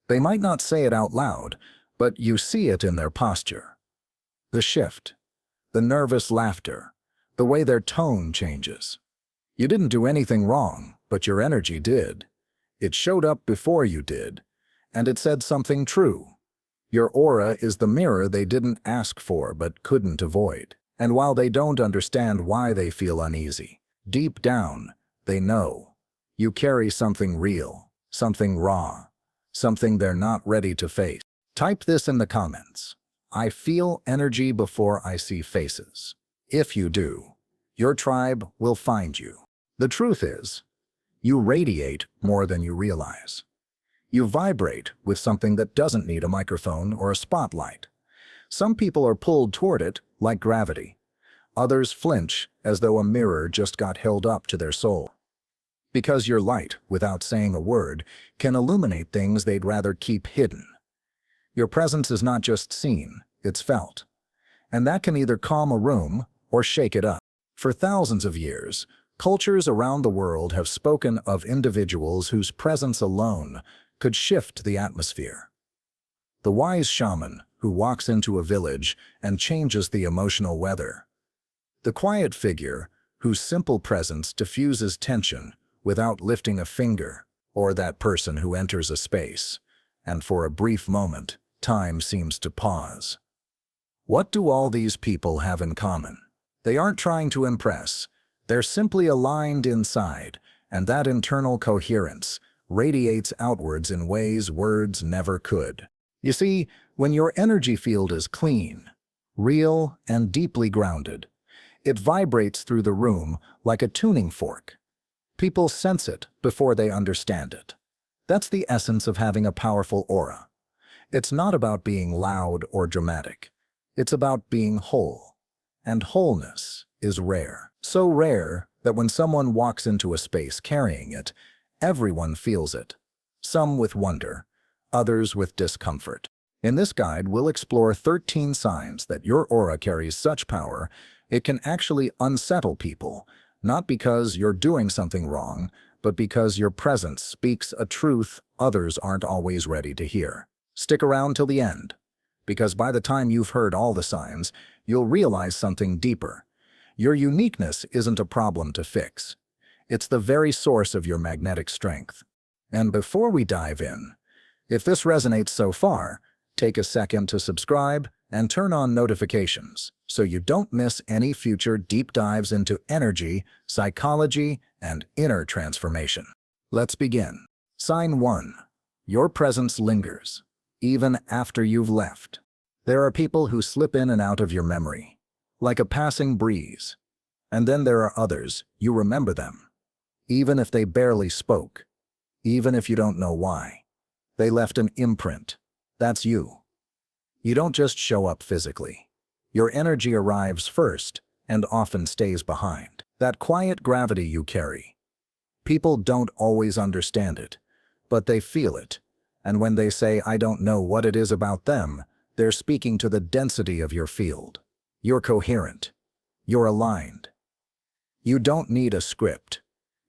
They might not say it out loud, but you see it in their posture. The shift, the nervous laughter, the way their tone changes. You didn't do anything wrong, but your energy did. It showed up before you did, and it said something true. Your aura is the mirror they didn't ask for but couldn't avoid. And while they don't understand why they feel uneasy, deep down, they know. You carry something real, something raw, something they're not ready to face. Type this in the comments. I feel energy before I see faces. If you do, your tribe will find you. The truth is, you radiate more than you realize. You vibrate with something that doesn't need a microphone or a spotlight. Some people are pulled toward it like gravity. Others flinch as though a mirror just got held up to their soul. Because your light, without saying a word, can illuminate things they'd rather keep hidden. Your presence is not just seen, it's felt. And that can either calm a room or shake it up. For thousands of years, cultures around the world have spoken of individuals whose presence alone could shift the atmosphere. The wise shaman who walks into a village and changes the emotional weather. The quiet figure whose simple presence diffuses tension without lifting a finger, or that person who enters a space, and for a brief moment, time seems to pause. What do all these people have in common? They aren't trying to impress. They're simply aligned inside, and that internal coherence radiates outwards in ways words never could. You see, when your energy field is clean, real, and deeply grounded, it vibrates through the room like a tuning fork. People sense it before they understand it. That's the essence of having a powerful aura. It's not about being loud or dramatic. It's about being whole. And wholeness is rare. So rare that when someone walks into a space carrying it, everyone feels it. Some with wonder, others with discomfort. In this guide, we'll explore 13 signs that your aura carries such power it can actually unsettle people, not because you're doing something wrong, but because your presence speaks a truth others aren't always ready to hear. Stick around till the end, because by the time you've heard all the signs, you'll realize something deeper. Your uniqueness isn't a problem to fix. It's the very source of your magnetic strength. And before we dive in, if this resonates so far, take a second to subscribe and turn on notifications so you don't miss any future deep dives into energy, psychology, and inner transformation. Let's begin. Sign 1. Your presence lingers, even after you've left. There are people who slip in and out of your memory, like a passing breeze. And then there are others, you remember them, even if they barely spoke, even if you don't know why. They left an imprint. That's you. You don't just show up physically. Your energy arrives first and often stays behind. That quiet gravity you carry. People don't always understand it, but they feel it. And when they say, I don't know what it is about them, they're speaking to the density of your field. You're coherent. You're aligned. You don't need a script.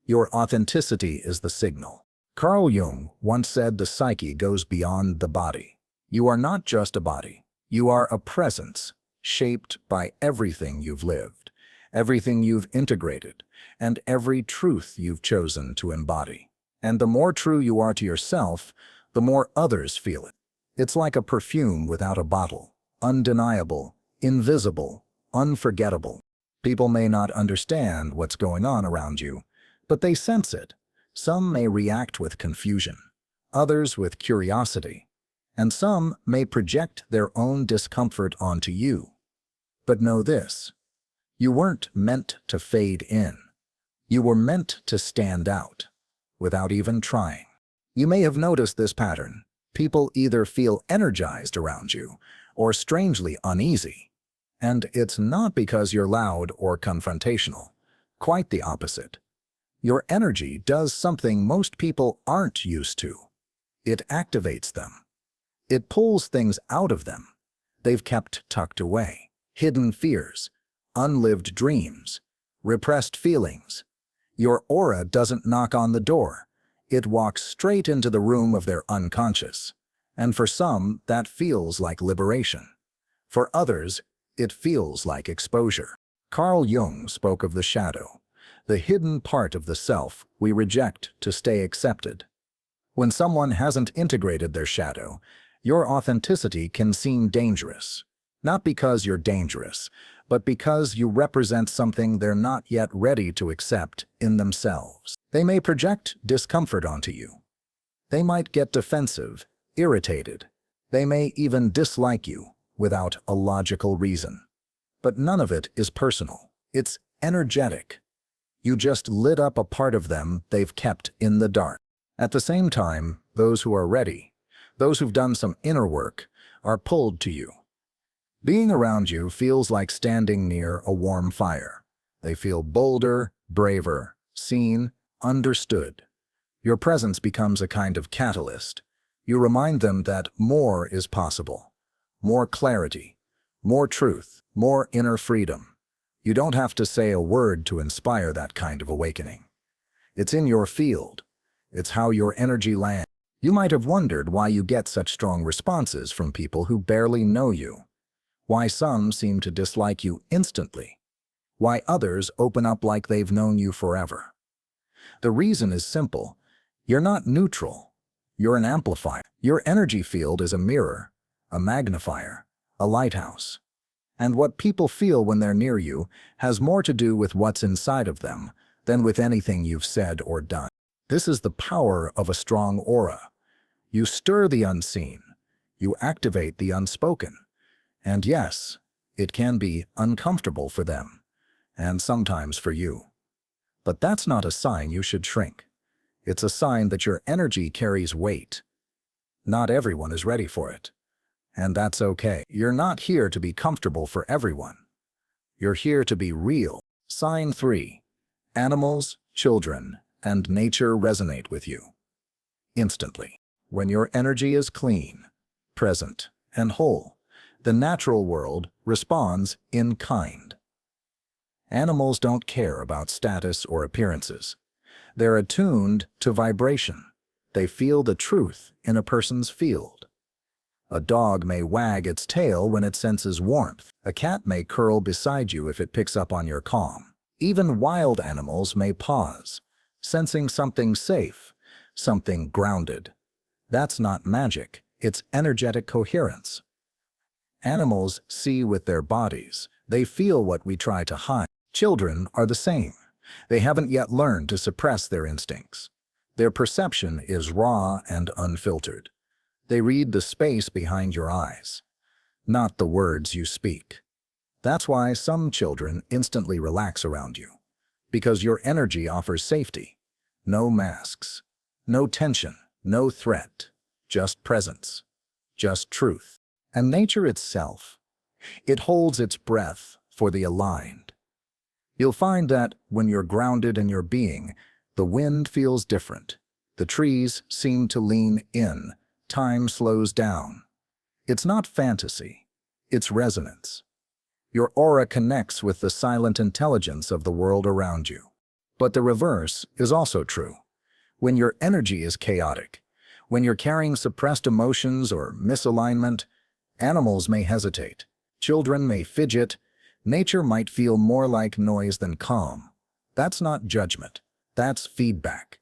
Your authenticity is the signal. Carl Jung once said the psyche goes beyond the body. You are not just a body. You are a presence, shaped by everything you've lived, everything you've integrated, and every truth you've chosen to embody. And the more true you are to yourself, the more others feel it. It's like a perfume without a bottle, undeniable, invisible, unforgettable. People may not understand what's going on around you, but they sense it. Some may react with confusion, others with curiosity, and some may project their own discomfort onto you. But know this, you weren't meant to fade in. You were meant to stand out, without even trying. You may have noticed this pattern. People either feel energized around you, or strangely uneasy. And it's not because you're loud or confrontational. Quite the opposite. Your energy does something most people aren't used to. It activates them. It pulls things out of them they've kept tucked away. Hidden fears, unlived dreams, repressed feelings. Your aura doesn't knock on the door. It walks straight into the room of their unconscious. And for some, that feels like liberation. For others, it feels like exposure. Carl Jung spoke of the shadow, the hidden part of the self we reject to stay accepted. When someone hasn't integrated their shadow, your authenticity can seem dangerous. Not because you're dangerous, but because you represent something they're not yet ready to accept in themselves. They may project discomfort onto you. They might get defensive, irritated. They may even dislike you without a logical reason. But none of it is personal. It's energetic. You just lit up a part of them they've kept in the dark. At the same time, those who are ready, those who've done some inner work, are pulled to you. Being around you feels like standing near a warm fire. They feel bolder, braver, seen, understood. Your presence becomes a kind of catalyst. You remind them that more is possible. More clarity, more truth, more inner freedom. You don't have to say a word to inspire that kind of awakening. It's in your field. It's how your energy lands. You might have wondered why you get such strong responses from people who barely know you. Why some seem to dislike you instantly. Why others open up like they've known you forever. The reason is simple. You're not neutral. You're an amplifier. Your energy field is a mirror, a magnifier, a lighthouse. And what people feel when they're near you has more to do with what's inside of them than with anything you've said or done. This is the power of a strong aura. You stir the unseen. You activate the unspoken. And yes, it can be uncomfortable for them, and sometimes for you. But that's not a sign you should shrink. It's a sign that your energy carries weight. Not everyone is ready for it. And that's okay. You're not here to be comfortable for everyone. You're here to be real. Sign 3. Animals, children, and nature resonate with you. Instantly. When your energy is clean, present, and whole, the natural world responds in kind. Animals don't care about status or appearances. They're attuned to vibration. They feel the truth in a person's field. A dog may wag its tail when it senses warmth. A cat may curl beside you if it picks up on your calm. Even wild animals may pause, sensing something safe, something grounded. That's not magic, it's energetic coherence. Animals see with their bodies. They feel what we try to hide. Children are the same. They haven't yet learned to suppress their instincts. Their perception is raw and unfiltered. They read the space behind your eyes, not the words you speak. That's why some children instantly relax around you, because your energy offers safety. No masks, no tension, no threat, just presence, just truth. And nature itself, it holds its breath for the aligned. You'll find that when you're grounded in your being, the wind feels different. The trees seem to lean in. Time slows down. It's not fantasy. It's resonance. Your aura connects with the silent intelligence of the world around you. But the reverse is also true. When your energy is chaotic, when you're carrying suppressed emotions or misalignment, animals may hesitate. Children may fidget. Nature might feel more like noise than calm. That's not judgment. That's feedback.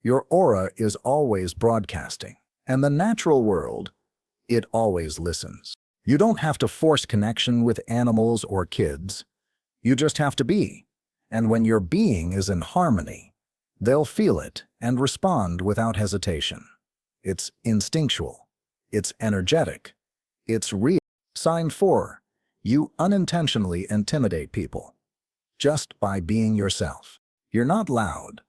Your aura is always broadcasting. And the natural world, it always listens. You don't have to force connection with animals or kids. You just have to be. And when your being is in harmony, they'll feel it and respond without hesitation. It's instinctual. It's energetic. It's real. Sign 4. You unintentionally intimidate people. Just by being yourself. You're not loud.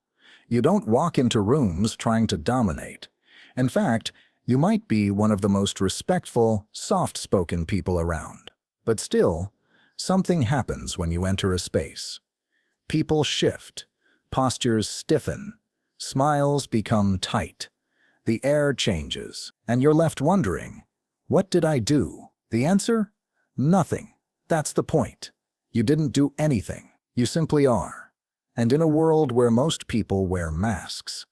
You don't walk into rooms trying to dominate. In fact, you might be one of the most respectful, soft-spoken people around. But still, something happens when you enter a space. People shift, postures stiffen, smiles become tight, the air changes, and you're left wondering, what did I do? The answer? Nothing. That's the point. You didn't do anything. You simply are. And in a world where most people wear masks,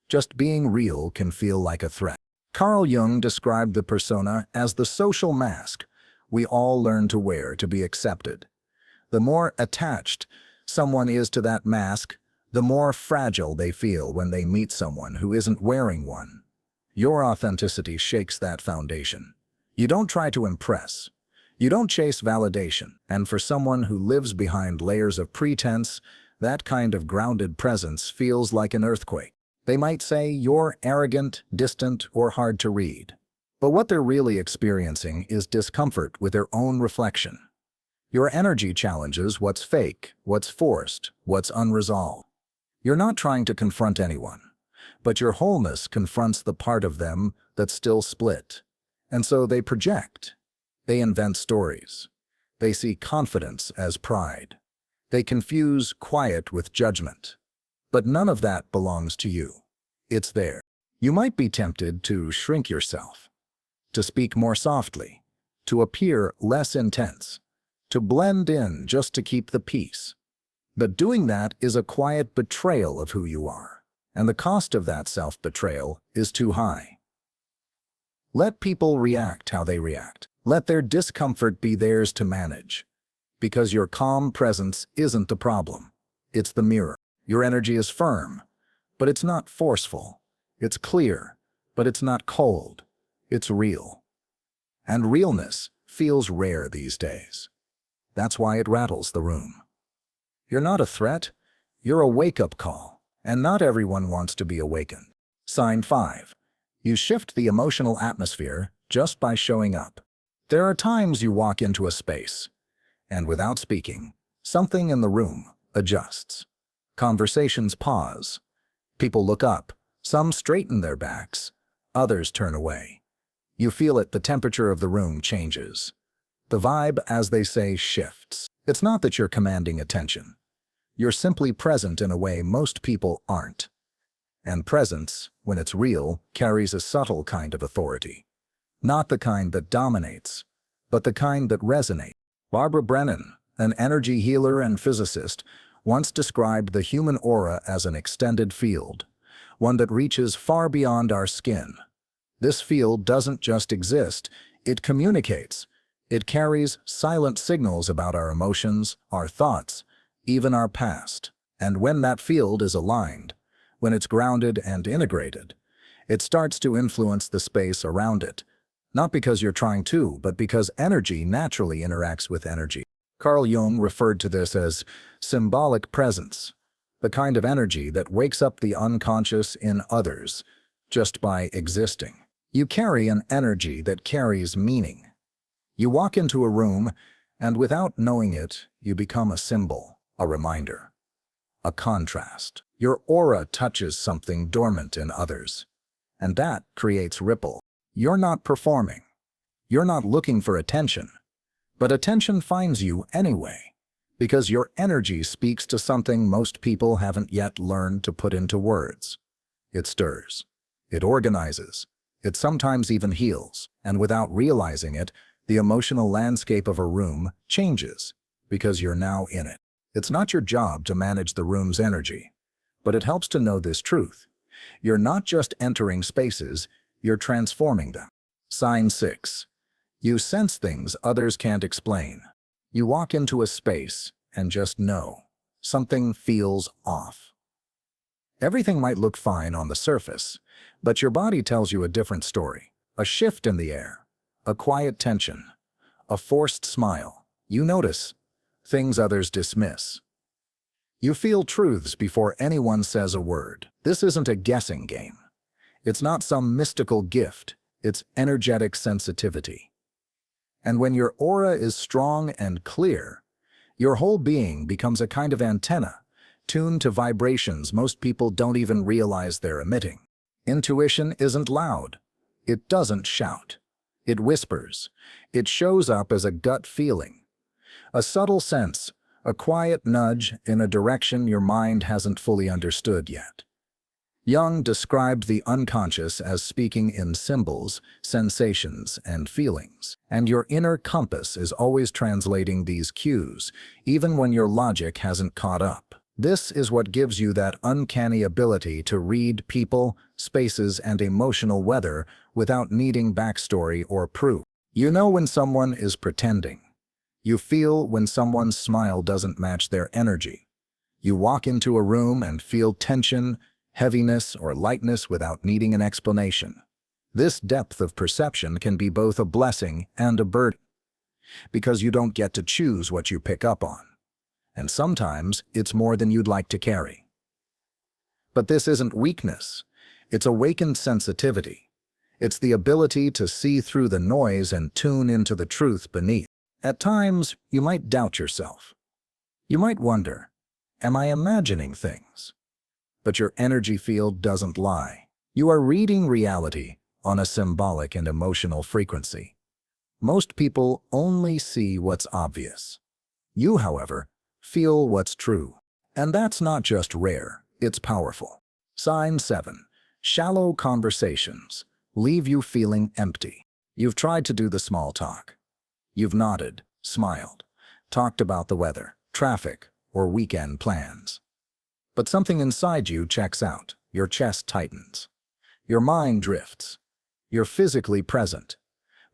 just being real can feel like a threat. Carl Jung described the persona as the social mask we all learn to wear to be accepted. The more attached someone is to that mask, the more fragile they feel when they meet someone who isn't wearing one. Your authenticity shakes that foundation. You don't try to impress. You don't chase validation. And for someone who lives behind layers of pretense, that kind of grounded presence feels like an earthquake. They might say you're arrogant, distant, or hard to read. But what they're really experiencing is discomfort with their own reflection. Your energy challenges what's fake, what's forced, what's unresolved. You're not trying to confront anyone, but your wholeness confronts the part of them that's still split. And so they project. They invent stories. They see confidence as pride. They confuse quiet with judgment. But none of that belongs to you. It's there. You might be tempted to shrink yourself, to speak more softly, to appear less intense, to blend in just to keep the peace. But doing that is a quiet betrayal of who you are, and the cost of that self-betrayal is too high. Let people react how they react. Let their discomfort be theirs to manage, because your calm presence isn't the problem. It's the mirror. Your energy is firm, but it's not forceful. It's clear, but it's not cold. It's real. And realness feels rare these days. That's why it rattles the room. You're not a threat, you're a wake-up call, and not everyone wants to be awakened. Sign 5. You shift the emotional atmosphere just by showing up. There are times you walk into a space, and without speaking, something in the room adjusts. Conversations pause. People look up. Some straighten their backs. Others turn away. You feel it, the temperature of the room changes. The vibe, as they say, shifts. It's not that you're commanding attention. You're simply present in a way most people aren't. And presence, when it's real, carries a subtle kind of authority. Not the kind that dominates, but the kind that resonates. Barbara Brennan, an energy healer and physicist, once described the human aura as an extended field, one that reaches far beyond our skin. This field doesn't just exist, it communicates. It carries silent signals about our emotions, our thoughts, even our past. And when that field is aligned, when it's grounded and integrated, it starts to influence the space around it. Not because you're trying to, but because energy naturally interacts with energy. Carl Jung referred to this as symbolic presence, the kind of energy that wakes up the unconscious in others just by existing. You carry an energy that carries meaning. You walk into a room, and without knowing it, you become a symbol, a reminder, a contrast. Your aura touches something dormant in others, and that creates ripple. You're not performing. You're not looking for attention, but attention finds you anyway, because your energy speaks to something most people haven't yet learned to put into words. It stirs. It organizes. It sometimes even heals, and without realizing it, the emotional landscape of a room changes because you're now in it. It's not your job to manage the room's energy, but it helps to know this truth. You're not just entering spaces, you're transforming them. Sign 6. You sense things others can't explain. You walk into a space and just know something feels off. Everything might look fine on the surface, but your body tells you a different story. A shift in the air. A quiet tension, a forced smile. You notice things others dismiss. You feel truths before anyone says a word. This isn't a guessing game. It's not some mystical gift. It's energetic sensitivity. And when your aura is strong and clear, your whole being becomes a kind of antenna, tuned to vibrations most people don't even realize they're emitting. Intuition isn't loud. It doesn't shout. It whispers. It shows up as a gut feeling. A subtle sense, a quiet nudge in a direction your mind hasn't fully understood yet. Jung described the unconscious as speaking in symbols, sensations, and feelings. And your inner compass is always translating these cues, even when your logic hasn't caught up. This is what gives you that uncanny ability to read people, spaces, and emotional weather without needing backstory or proof. You know when someone is pretending. You feel when someone's smile doesn't match their energy. You walk into a room and feel tension, heaviness, or lightness without needing an explanation. This depth of perception can be both a blessing and a burden, because you don't get to choose what you pick up on. And sometimes it's more than you'd like to carry. But this isn't weakness. It's awakened sensitivity. It's the ability to see through the noise and tune into the truth beneath. At times, you might doubt yourself. You might wonder, am I imagining things? But your energy field doesn't lie. You are reading reality on a symbolic and emotional frequency. Most people only see what's obvious. You, however, feel what's true. And that's not just rare, it's powerful. Sign 7. Shallow conversations leave you feeling empty. You've tried to do the small talk. You've nodded, smiled, talked about the weather, traffic, or weekend plans. But something inside you checks out. Your chest tightens. Your mind drifts. You're physically present,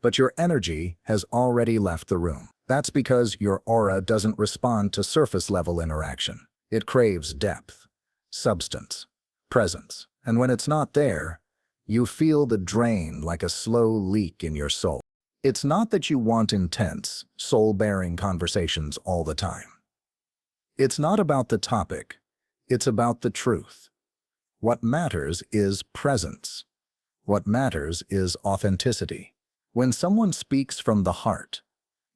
but your energy has already left the room. That's because your aura doesn't respond to surface-level interaction. It craves depth, substance, presence. And when it's not there, you feel the drain like a slow leak in your soul. It's not that you want intense, soul-bearing conversations all the time. It's not about the topic. It's about the truth. What matters is presence. What matters is authenticity. When someone speaks from the heart,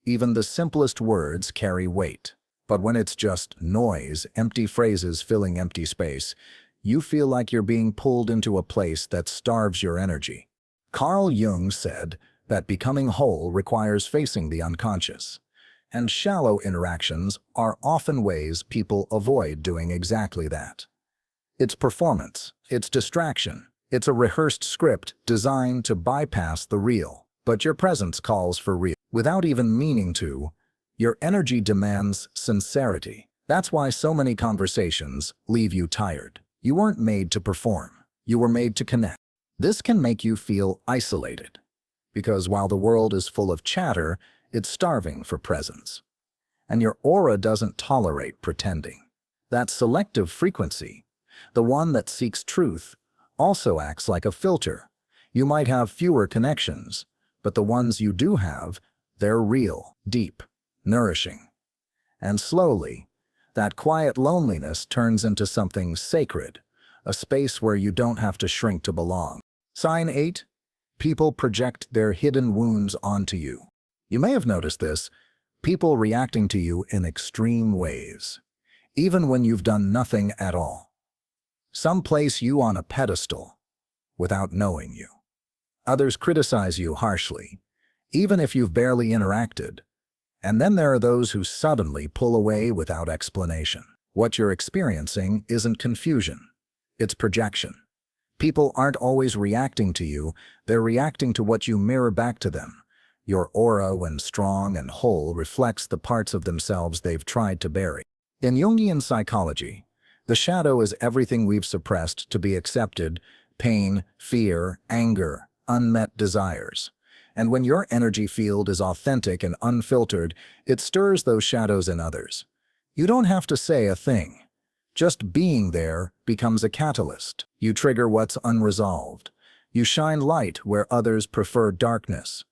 even the simplest words carry weight. But when it's just noise, empty phrases filling empty space, you feel like you're being pulled into a place that starves your energy. Carl Jung said that becoming whole requires facing the unconscious, and shallow interactions are often ways people avoid doing exactly that. It's performance, it's distraction, it's a rehearsed script designed to bypass the real. But your presence calls for real. Without even meaning to, your energy demands sincerity. That's why so many conversations leave you tired. You weren't made to perform. You were made to connect. This can make you feel isolated, because while the world is full of chatter, it's starving for presence. And your aura doesn't tolerate pretending. That selective frequency, the one that seeks truth, also acts like a filter. You might have fewer connections, but the ones you do have, they're real, deep, nourishing. And slowly, that quiet loneliness turns into something sacred, a space where you don't have to shrink to belong. Sign 8. People project their hidden wounds onto you. You may have noticed this, people reacting to you in extreme ways, even when you've done nothing at all. Some place you on a pedestal without knowing you. Others criticize you harshly, even if you've barely interacted. And then there are those who suddenly pull away without explanation. What you're experiencing isn't confusion, it's projection. People aren't always reacting to you, they're reacting to what you mirror back to them. Your aura, when strong and whole, reflects the parts of themselves they've tried to bury. In Jungian psychology, the shadow is everything we've suppressed to be accepted: pain, fear, anger, unmet desires. And when your energy field is authentic and unfiltered, it stirs those shadows in others. You don't have to say a thing. Just being there becomes a catalyst. You trigger what's unresolved. You shine light where others prefer darkness.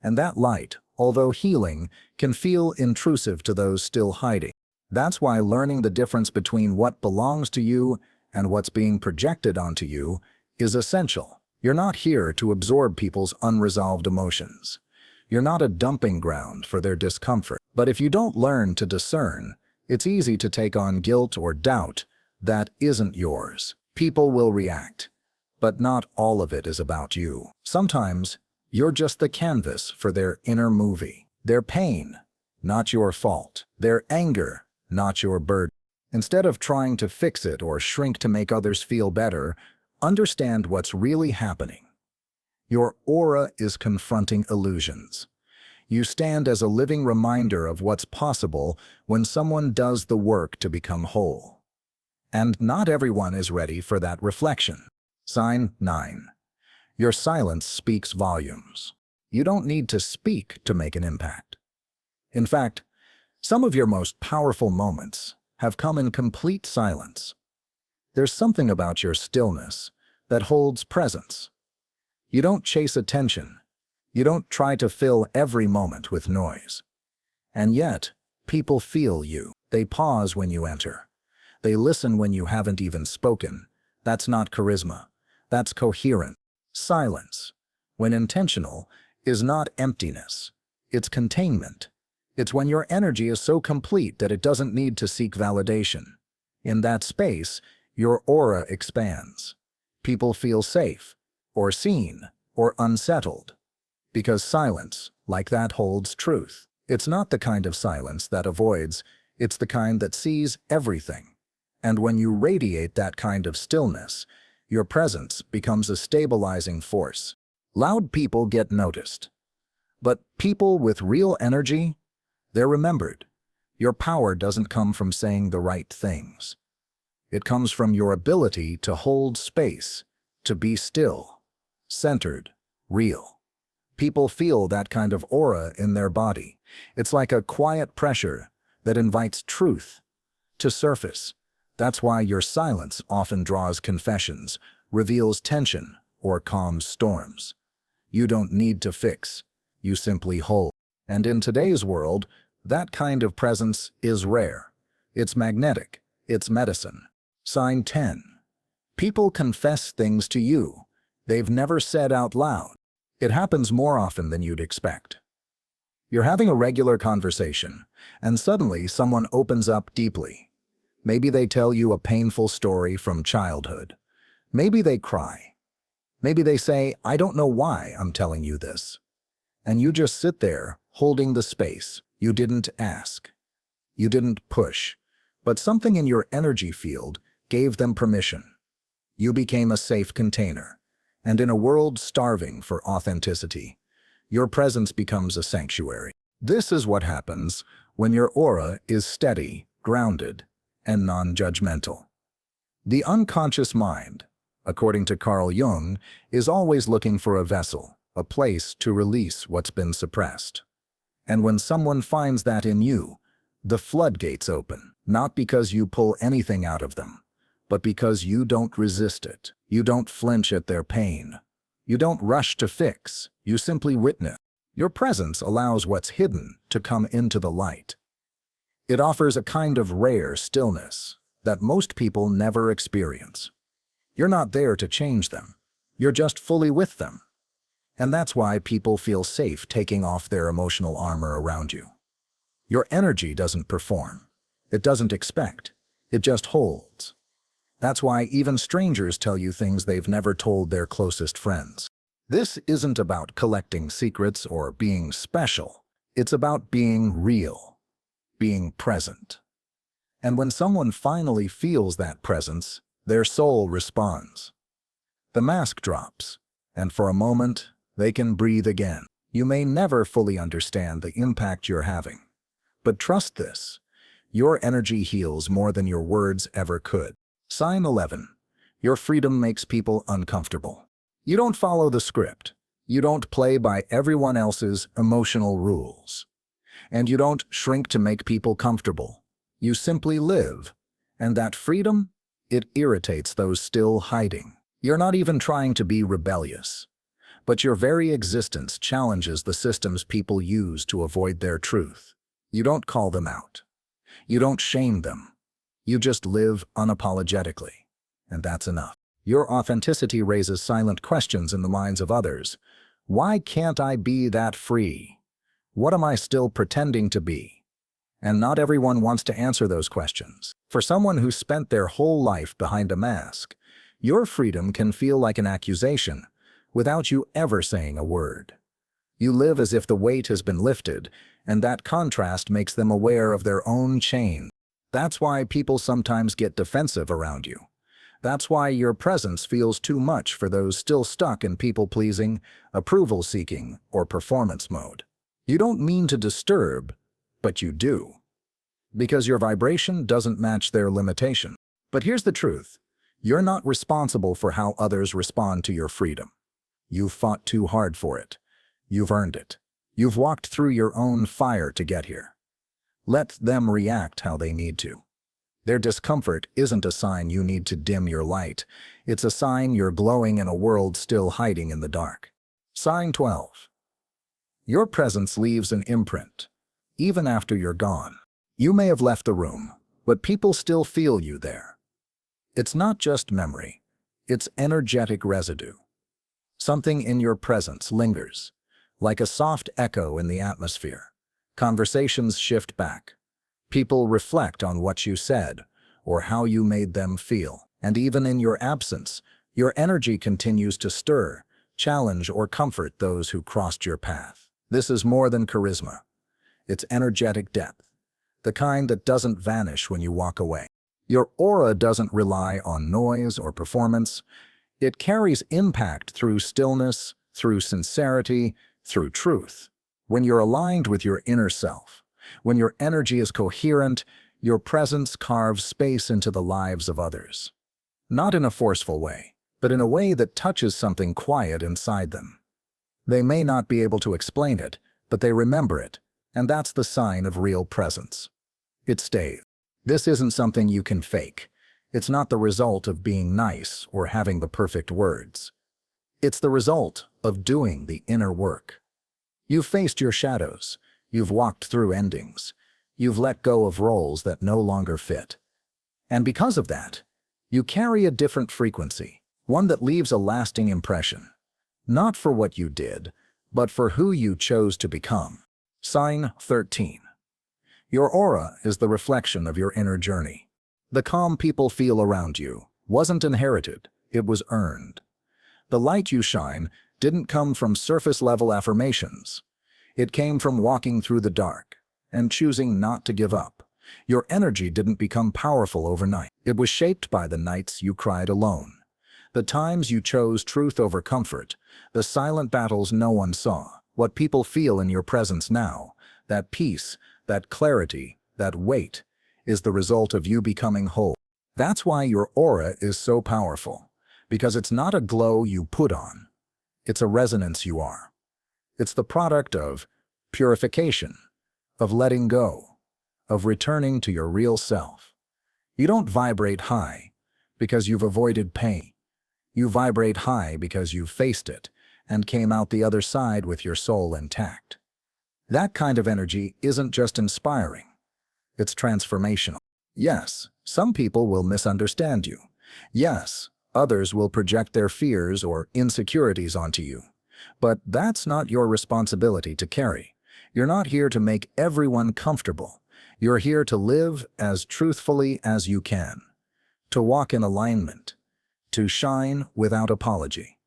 And that light, although healing, can feel intrusive to those still hiding. That's why learning the difference between what belongs to you and what's being projected onto you is essential. You're not here to absorb people's unresolved emotions. You're not a dumping ground for their discomfort. But if you don't learn to discern, it's easy to take on guilt or doubt that isn't yours. People will react, but not all of it is about you. Sometimes, you're just the canvas for their inner movie. Their pain, not your fault. Their anger, not your burden. Instead of trying to fix it or shrink to make others feel better, understand what's really happening. Your aura is confronting illusions. You stand as a living reminder of what's possible when someone does the work to become whole. And not everyone is ready for that reflection. Sign 9. Your silence speaks volumes. You don't need to speak to make an impact. In fact, some of your most powerful moments have come in complete silence. There's something about your stillness that holds presence. You don't chase attention. You don't try to fill every moment with noise. And yet, people feel you. They pause when you enter. They listen when you haven't even spoken. That's not charisma. That's coherent. Silence, when intentional, is not emptiness. It's containment. It's when your energy is so complete that it doesn't need to seek validation. In that space, your aura expands. People feel safe, or seen, or unsettled. Because silence, like that, holds truth. It's not the kind of silence that avoids, it's the kind that sees everything. And when you radiate that kind of stillness, your presence becomes a stabilizing force. Loud people get noticed. But people with real energy, they're remembered. Your power doesn't come from saying the right things. It comes from your ability to hold space, to be still, centered, real. People feel that kind of aura in their body. It's like a quiet pressure that invites truth to surface. That's why your silence often draws confessions, reveals tension, or calms storms. You don't need to fix. You simply hold. And in today's world, that kind of presence is rare. It's magnetic. It's medicine. Sign 10. People confess things to you they've never said out loud. It happens more often than you'd expect. You're having a regular conversation, and suddenly someone opens up deeply. Maybe they tell you a painful story from childhood. Maybe they cry. Maybe they say, "I don't know why I'm telling you this." And you just sit there, holding the space. You didn't ask. You didn't push. But something in your energy field gave them permission. You became a safe container. And in a world starving for authenticity, your presence becomes a sanctuary. This is what happens when your aura is steady, grounded, and non-judgmental. The unconscious mind, according to Carl Jung, is always looking for a vessel, a place to release what's been suppressed. And when someone finds that in you, the floodgates open, not because you pull anything out of them, but because you don't resist it. You don't flinch at their pain. You don't rush to fix. You simply witness. Your presence allows what's hidden to come into the light. It offers a kind of rare stillness that most people never experience. You're not there to change them. You're just fully with them. And that's why people feel safe taking off their emotional armor around you. Your energy doesn't perform. It doesn't expect. It just holds. That's why even strangers tell you things they've never told their closest friends. This isn't about collecting secrets or being special. It's about being real, being present. And when someone finally feels that presence, their soul responds. The mask drops, and for a moment, they can breathe again. You may never fully understand the impact you're having. But trust this, your energy heals more than your words ever could. Sign 11. Your freedom makes people uncomfortable. You don't follow the script. You don't play by everyone else's emotional rules. And you don't shrink to make people comfortable. You simply live. And that freedom, it irritates those still hiding. You're not even trying to be rebellious. But your very existence challenges the systems people use to avoid their truth. You don't call them out. You don't shame them. You just live unapologetically. And that's enough. Your authenticity raises silent questions in the minds of others. Why can't I be that free? What am I still pretending to be? And not everyone wants to answer those questions. For someone who spent their whole life behind a mask, your freedom can feel like an accusation without you ever saying a word. You live as if the weight has been lifted, and that contrast makes them aware of their own chains. That's why people sometimes get defensive around you. That's why your presence feels too much for those still stuck in people-pleasing, approval-seeking, or performance mode. You don't mean to disturb, but you do. Because your vibration doesn't match their limitation. But here's the truth. You're not responsible for how others respond to your freedom. You've fought too hard for it. You've earned it. You've walked through your own fire to get here. Let them react how they need to. Their discomfort isn't a sign you need to dim your light. It's a sign you're glowing in a world still hiding in the dark. Sign 12. Your presence leaves an imprint, even after you're gone. You may have left the room, but people still feel you there. It's not just memory, it's energetic residue. Something in your presence lingers, like a soft echo in the atmosphere. Conversations shift back. People reflect on what you said or how you made them feel. And even in your absence, your energy continues to stir, challenge, or comfort those who crossed your path. This is more than charisma. It's energetic depth, the kind that doesn't vanish when you walk away. Your aura doesn't rely on noise or performance. It carries impact through stillness, through sincerity, through truth. When you're aligned with your inner self, when your energy is coherent, your presence carves space into the lives of others. Not in a forceful way, but in a way that touches something quiet inside them. They may not be able to explain it, but they remember it, and that's the sign of real presence. It stays. This isn't something you can fake. It's not the result of being nice or having the perfect words. It's the result of doing the inner work. You've faced your shadows. You've walked through endings. You've let go of roles that no longer fit. And because of that, you carry a different frequency, one that leaves a lasting impression. Not for what you did, but for who you chose to become. Sign 13. Your aura is the reflection of your inner journey. The calm people feel around you wasn't inherited, it was earned. The light you shine didn't come from surface-level affirmations. It came from walking through the dark and choosing not to give up. Your energy didn't become powerful overnight. It was shaped by the nights you cried alone, the times you chose truth over comfort, the silent battles no one saw. What people feel in your presence now, that peace, that clarity, that weight, is the result of you becoming whole. That's why your aura is so powerful, because it's not a glow you put on. It's a resonance you are. It's the product of purification, of letting go, of returning to your real self. You don't vibrate high because you've avoided pain. You vibrate high because you've faced it and came out the other side with your soul intact. That kind of energy isn't just inspiring, it's transformational. Yes, some people will misunderstand you. Yes, others will project their fears or insecurities onto you. But that's not your responsibility to carry. You're not here to make everyone comfortable. You're here to live as truthfully as you can, to walk in alignment, to shine without apology.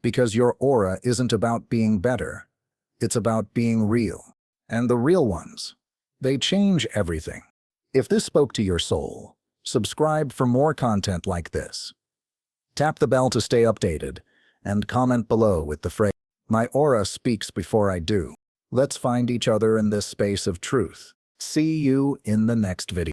Because your aura isn't about being better, it's about being real. And the real ones, they change everything. If this spoke to your soul, subscribe for more content like this. Tap the bell to stay updated, and comment below with the phrase, "My aura speaks before I do." Let's find each other in this space of truth. See you in the next video.